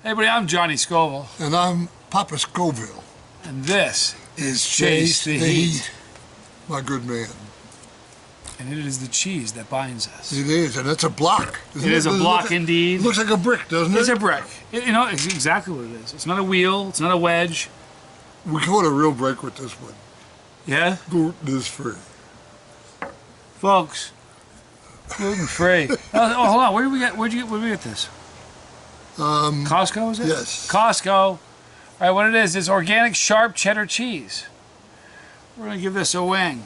Hey, buddy, I'm Johnny Scoville. And I'm Papa Scoville. And this is Chase the Heat. My good man. And it is the cheese that binds us. It is, and it's a block. It is a block indeed. It looks like a brick, doesn't it? It's a brick. You know, it's exactly what it is. It's not a wheel. It's not a wedge. We go on a real break with this one. Yeah? Gluten is free. Folks, gluten free. Oh, hold on. Where'd we get this? Costco, is it? Yes. Costco. All right, what it is organic Sharp Cheddar cheese. We're going to give this a wing.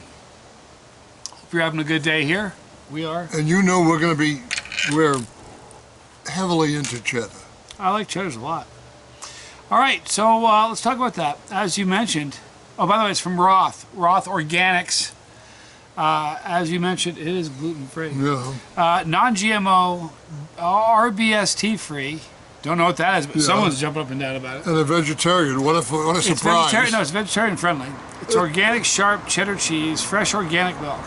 Hope you're having a good day here. We are. And you know we're heavily into cheddar. I like cheddars a lot. All right, so let's talk about that. As you mentioned, oh, by the way, it's from Roth Organics. As you mentioned, it is gluten-free. Yeah. Non-GMO, RBST-free. Don't know what that is, but someone's jumping up and down about it. And a vegetarian. What a surprise. It's vegetarian. No, it's vegetarian friendly. It's organic Sharp Cheddar cheese, fresh organic milk.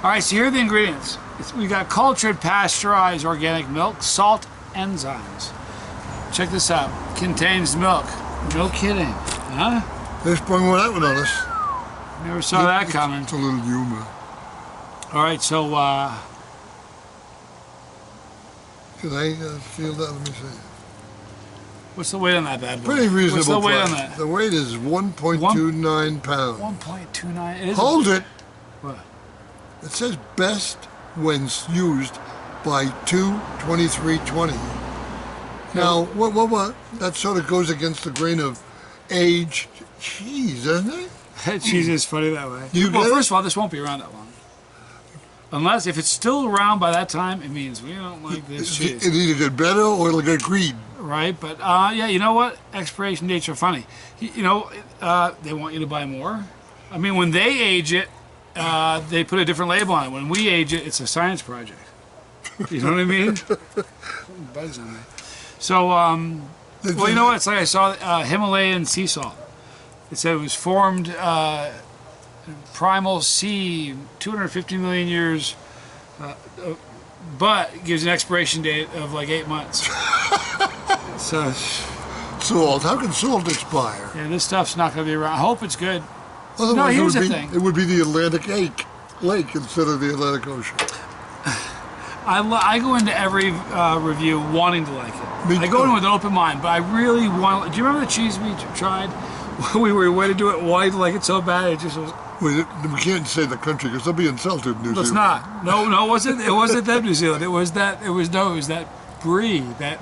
All right, so here are the ingredients. We've got cultured, pasteurized organic milk, salt, enzymes. Check this out. Contains milk. No kidding. Huh? They sprung that one on us. Never saw that coming. It's a little humor. All right, so can I feel that? Let me see. What's the weight on that bad boy? Pretty reasonable. What's the weight price. on that? The weight is 1.29 pounds. 1.29. It is. Hold it. What? It says best when used by 2/23/20. Now, what? That sort of goes against the grain of aged cheese, doesn't it? Cheese is funny that way. Well, first of all, this won't be around that long. Unless, if it's still around by that time, it means we don't like this cheese. It'll either get better or it'll get green. Right, but yeah, you know what? Expiration dates are funny. You know, they want you to buy more. I mean, when they age it, they put a different label on it. When we age it, it's a science project. You know what I mean? Bugs on me. So, well, you know what? It's like I saw Himalayan sea salt. It said it was formed primal sea, 250 million years, but it gives an expiration date of like 8 months. So, salt. How can salt expire? Yeah, this stuff's not going to be around. I hope it's good. Otherwise, no, here's the thing. It would be the Atlantic Lake instead of the Atlantic Ocean. I go into every review wanting to like it. I go in with an open mind, but I really want. Do you remember the cheese we tried? We were waiting to do it, wanting to like it so bad, it just was. We can't say the country because they'll be insulted. New Zealand. It's not. No, it wasn't. It wasn't that New Zealand. It was that brie. That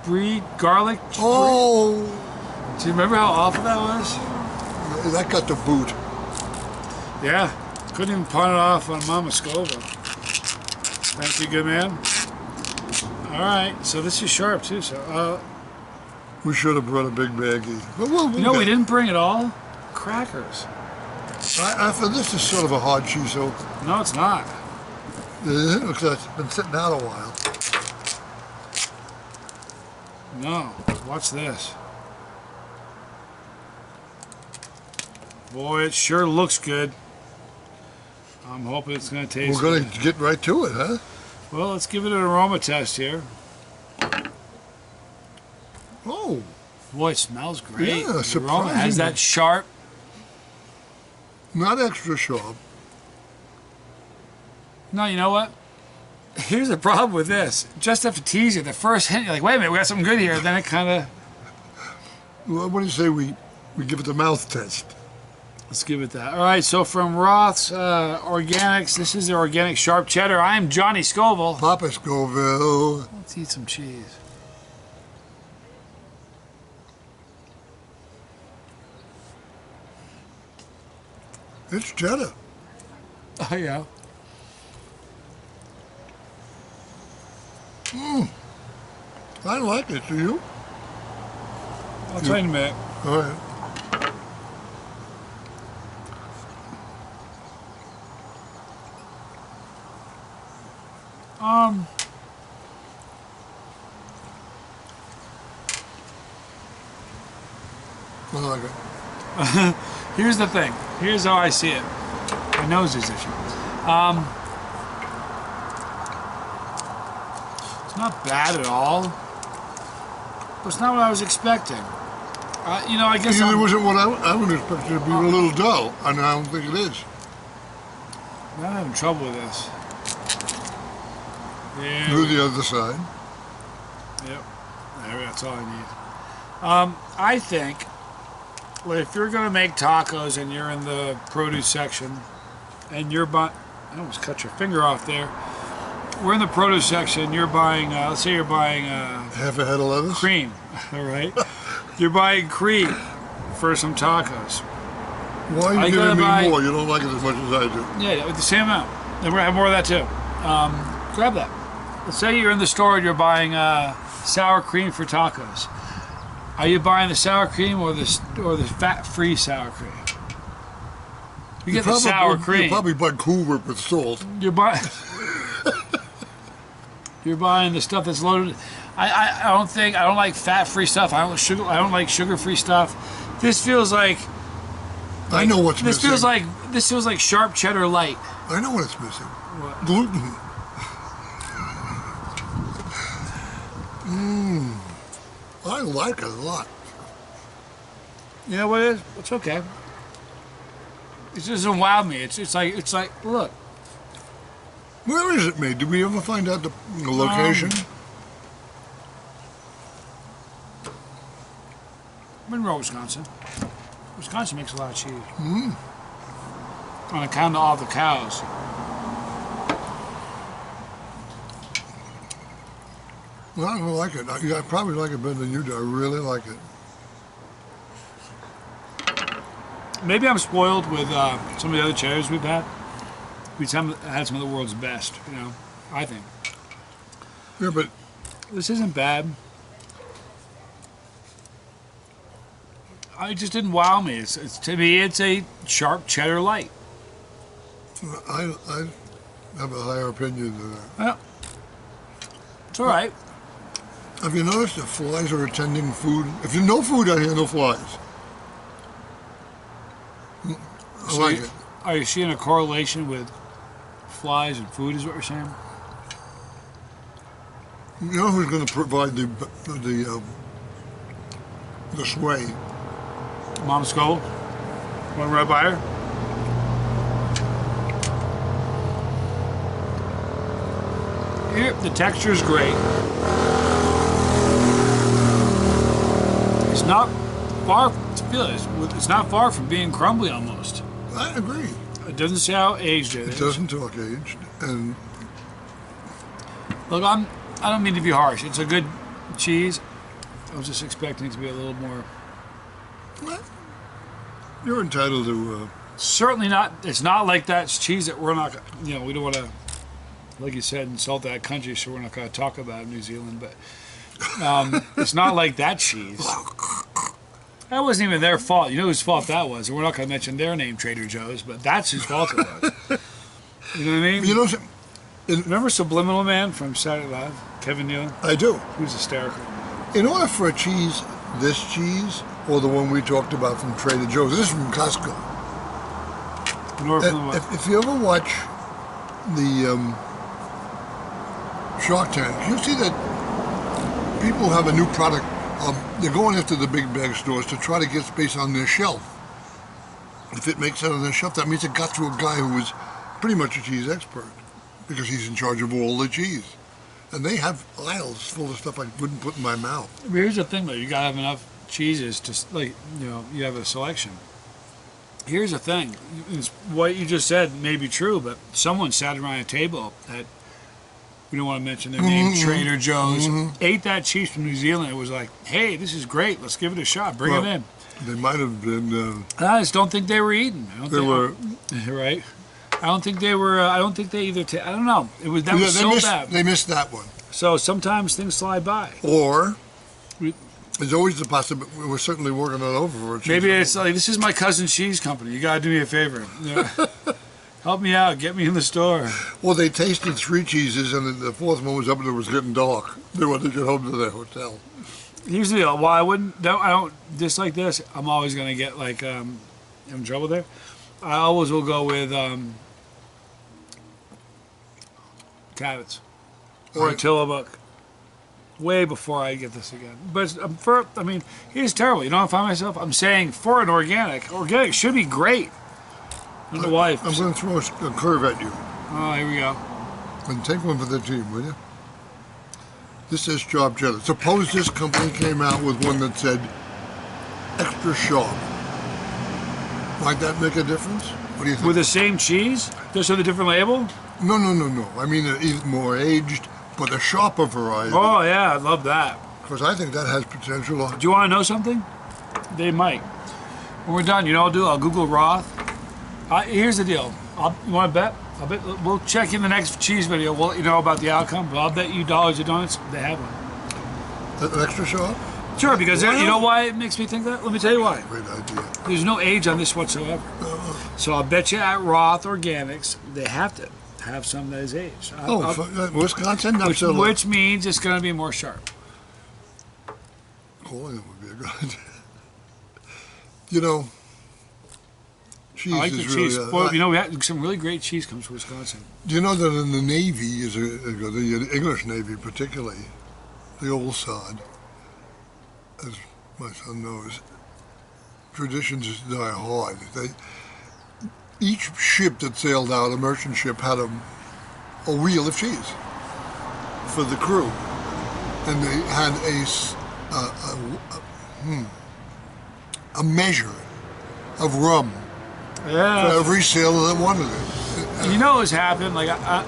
brie garlic. Oh. Brie. Do you remember how awful that was? That got the boot. Yeah. Couldn't even pawn it off on Mama Scoville. Thank you, good man. All right. So this is Sharp too. So. We should have brought a big baggie. But we didn't bring it all. Crackers. I feel this is sort of a hard cheese, though. No, it's not. It looks like it's been sitting out a while. No. Watch this. Boy, it sure looks good. I'm hoping it's going to taste good. We're going to get right to it, huh? Well, let's give it an aroma test here. Oh. Boy, it smells great. Yeah, the aroma has that sharp. Not extra sharp. No, you know what? Here's the problem with this. Just have to tease you. The first hint, you're like, wait a minute, we got something good here. Then it kind of... Well, what do you say we give it the mouth test? Let's give it that. All right, so from Roth's Organics, this is the organic Sharp Cheddar. I am Johnny Scoville. Papa Scoville. Let's eat some cheese. It's cheddar. Oh, yeah. I like it. Do you? I'll try in a minute. All right. I like it. Here's the thing. Here's how I see it. My nose is itchy. It's not bad at all. It's not what I was expecting. You know, I guess It wasn't what I would expect it to be a little dull, and I don't think it is. I'm having trouble with this. Yeah. Do the other side. Yep. That's all I need. I think, well, if you're going to make tacos and you're in the produce section, and you're buying, I almost cut your finger off there. We're in the produce section. You're buying, let's say you're buying Half a head of lettuce? cream. All right. You're buying cream for some tacos. Why are you giving me more? You don't like it as much as I do. Yeah, with the same amount. And we're going to have more of that too. Grab that. Let's say you're in the store and you're buying sour cream for tacos. Are you buying the sour cream or the fat-free sour cream? You get the sour cream. You probably buy Cool Whip with salt. You're buying. You're buying the stuff that's loaded. I don't like fat-free stuff. I don't like sugar-free stuff. This feels like. I know what's missing. This feels like Sharp Cheddar Light. I know what it's missing. What? Gluten. I like it a lot. You know what it is? It's okay. It doesn't wow me. It's like look. Where is it made? Did we ever find out the location? Monroe, Wisconsin. Wisconsin makes a lot of cheese. On account of all the cows. Well, I don't like it. I probably like it better than you do. I really like it. Maybe I'm spoiled with some of the other cheddars we've had. We've had some of the world's best, you know, I think. Yeah, but this isn't bad. It just didn't wow me. To me, it's a Sharp Cheddar Light. I have a higher opinion than that. Yeah. It's all right. Have you noticed that flies are attending food? If there's no food out here, no flies. I like it. Are you seeing a correlation with flies and food is what you're saying? You know who's going to provide the sway? Mom Scoville? Want to run by her? Here, the texture is great. It's not far. It's not far from being crumbly almost. I agree. It doesn't say how aged it is. It doesn't talk aged, and look, I don't mean to be harsh. It's a good cheese. I was just expecting it to be a little more. What? You're entitled to. Certainly not. It's not like that cheese that we're not. You know, we don't want to, like you said, insult that country, so we're not going to talk about New Zealand. But it's not like that cheese. That wasn't even their fault. You know whose fault that was. And we're not going to mention their name, Trader Joe's, but that's whose fault it was. You know what I mean? You know, remember Subliminal Man from Saturday Night Live? Kevin Nealon? I do. He was hysterical. In order for a cheese, this cheese, or the one we talked about from Trader Joe's, this is from Costco. If you ever watch the Shark Tank, you see that people have a new product. They're going after the big bag stores to try to get space on their shelf. If it makes it on their shelf, that means it got to a guy who was pretty much a cheese expert because he's in charge of all the cheese. And they have aisles full of stuff I wouldn't put in my mouth. Here's the thing, though. You got to have enough cheeses to, you have a selection. Here's the thing. What you just said may be true, but someone sat around a table at, we don't want to mention their name, Trader Joe's, ate that cheese from New Zealand. It was like, hey, this is great. Let's give it a shot. Bring it in. They might have been. I just don't think they were eating. They were right. I don't think they were. I don't think they either. I don't know. It was that was so bad. They missed that one. So sometimes things slide by. Or there's always the possibility. We're certainly working it over for a cheese. Maybe it's like, this is my cousin's cheese company. You gotta do me a favor. Help me out. Get me in the store. Well, they tasted 3 cheeses, and then the 4th one was up, and it was getting dark. They wanted to get home to their hotel. Here's the deal. Why I don't just like this. I'm always gonna get like I'm in trouble there. I always will go with carrots or a Tillamook. way before I get this again. But I mean, he's terrible. You know, I find myself, I'm saying for an organic should be great. And the wife. I'm going to throw a curve at you. Oh, here we go. And take one for the team, will you? This says Sharp Cheddar. Suppose this company came out with one that said extra sharp. Might that make a difference? What do you think? With the same cheese? Just with a different label? No. I mean, even more aged, but a sharper variety. Oh, yeah, I love that. Because I think that has potential. Do you want to know something? They might. When we're done, you know what I'll do? I'll Google Roth. Here's the deal. You want to bet? I'll bet we'll check in the next cheese video. We'll let you know about the outcome, but I'll bet you dollars to donuts they have one. An extra sharp? Sure, because you know why it makes me think that? Let me tell you why. Great idea. There's no age on this whatsoever. So I'll bet you at Roth Organics, they have to have some that is aged. Wisconsin? Which means it's going to be more sharp. Cool, that would be a good idea. You know, cheese I like the is cheese. really... Well, you know, we have some really great cheese comes from Wisconsin. Do you know that in the Navy, the English Navy particularly, the old sod, as my son knows, traditions die hard. Each ship that sailed out, a merchant ship, had a wheel of cheese for the crew, and they had a measure of rum for every sailor that wanted it. You know what's happened? Like I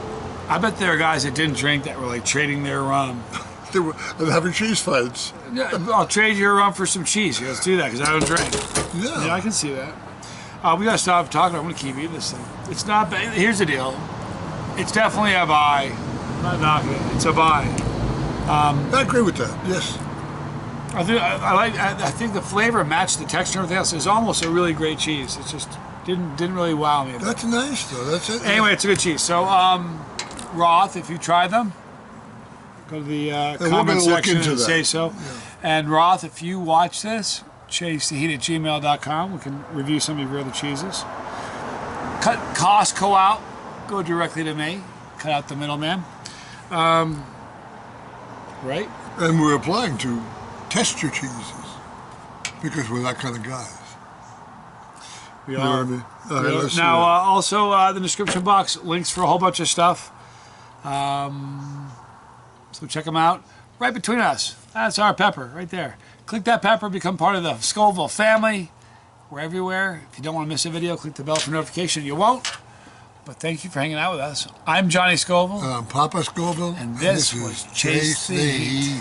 bet there are guys that didn't drink that were like trading their rum. They were having cheese fights. Yeah, I'll trade your rum for some cheese. Let's do that because I don't drink. Yeah, I can see that. We gotta stop talking. I'm gonna keep eating this thing. It's not bad. Here's the deal. It's definitely a buy. I'm not knocking it. It's a buy. I agree with that. Yes. I think the flavor matched the texture and everything else. It's almost a really great cheese. It just didn't really wow me. That's nice though. That's it. Anyway, it's a good cheese. So Roth, if you tried them, go to the comment section and say so. Yeah. And Roth, if you watch this, chasetheheat@gmail.com. We can review some of your other cheeses. Cut Costco out. Go directly to me. Cut out the middleman. Right? And we're applying to test your cheeses because we're that kind of guys. We are. Now, also the description box, links for a whole bunch of stuff. So check them out. Right between us. That's our pepper right there. Click that pepper, become part of the Scoville family. We're everywhere. If you don't want to miss a video, click the bell for notification. You won't. But thank you for hanging out with us. I'm Johnny Scoville. Papa Scoville. And this was Chase the Heat.